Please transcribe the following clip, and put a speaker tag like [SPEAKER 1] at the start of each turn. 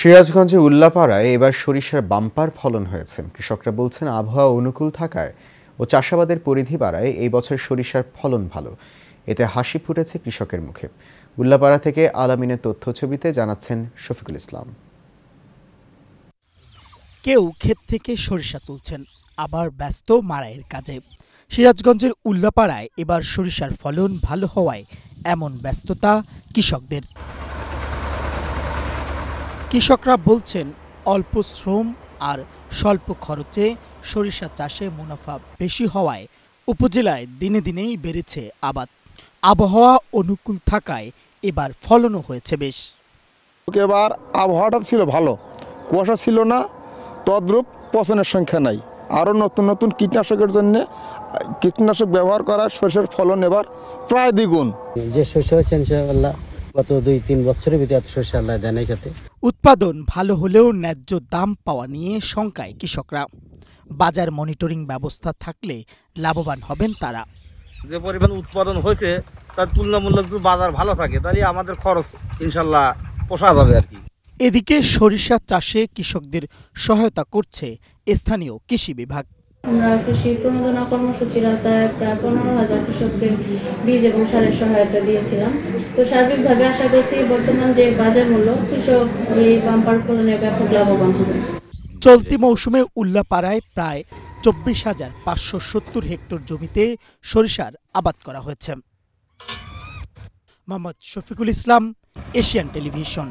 [SPEAKER 1] সিরাজগঞ্জের উল্লাপাড়ায় এবার সরিষার বাম্পার ফলন হয়েছে। কৃষকরা বলছেন আবহাওয়া অনুকূল থাকায় ও চাষাবাদের পরিধি বাড়ায় এই বছর সরিষার ফলন ভালো। এতে হাসি ফুটেছে কৃষকের মুখে। উল্লাপাড়া থেকে আলামিনের তথ্যছবিতে জানাচ্ছেন শফিকুল ইসলাম।
[SPEAKER 2] কেউ ক্ষেত থেকে সরিষা তুলছেন, আবার ব্যস্ত মাড়াইয়ের কাজে। সিরাজগঞ্জের উল্লাপাড়ায় এবার সরিষার ফলন ভালো হওয়ায় এমন ব্যস্ততা কৃষকদের। কৃষকরা বলছেন অল্প শ্রম আর স্বল্প খরচে সরিষা চাষে মুনাফা বেশি হওয়ায় উপজেলায় দিনে দিনেই বেড়েছে আবাদ। আবহাওয়া অনুকূল থাকায় এবার ফলনও হয়েছে বেশ।
[SPEAKER 3] এবার আবহাওয়াটা ছিল ভালো, কুয়াশা ছিল না, তদ্রূপ পচনের সংখ্যা নাই। আরও নতুন নতুন কীটনাশকের জন্য কীটনাশক ব্যবহার করার সরিষার ফলন এবার প্রায় দ্বিগুণ।
[SPEAKER 4] যে সরিষা হয়েছে ইনশাআল্লাহ গত 2-3 বছরের ভিতরে এত সরিষা আল্লাহ দেয় নাই খেতে।
[SPEAKER 2] উৎপাদন ভালো হলেও ন্যায্য দাম পাওয়া নিয়ে শঙ্কায় কৃষকরা। বাজার মনিটরিং ব্যবস্থা থাকলে লাভবান হবেন তারা।
[SPEAKER 5] যে পরিমাণ উৎপাদন হয়েছে তার তুলনামূলক যদি বাজার ভালো থাকে তাহলে আমাদের খরচ ইনশাল্লাহ পোষা যাবে আর কি।
[SPEAKER 2] এদিকে সরিষা চাষে কৃষকদের সহায়তা করছে স্থানীয় কৃষি বিভাগ।
[SPEAKER 6] আমরা কৃষি প্রণোদনা কর্মসূচির আওতায় প্রায় 15,000 কৃষককে বীজ এবং সারের সহায়তা দিয়েছিলাম। তো সার্বিকভাবে আশা করছি বর্তমান যে বাজার মূল্য কৃষক এই বাম্পার ফলনে ব্যাপক লাভবান হবে।
[SPEAKER 2] চলতি মৌসুমে উল্লাপাড়ায় প্রায় 24,570 হেক্টর জমিতে সরিষার আবাদ করা হয়েছে। Mohammad Shafiqul Islam, Asian television.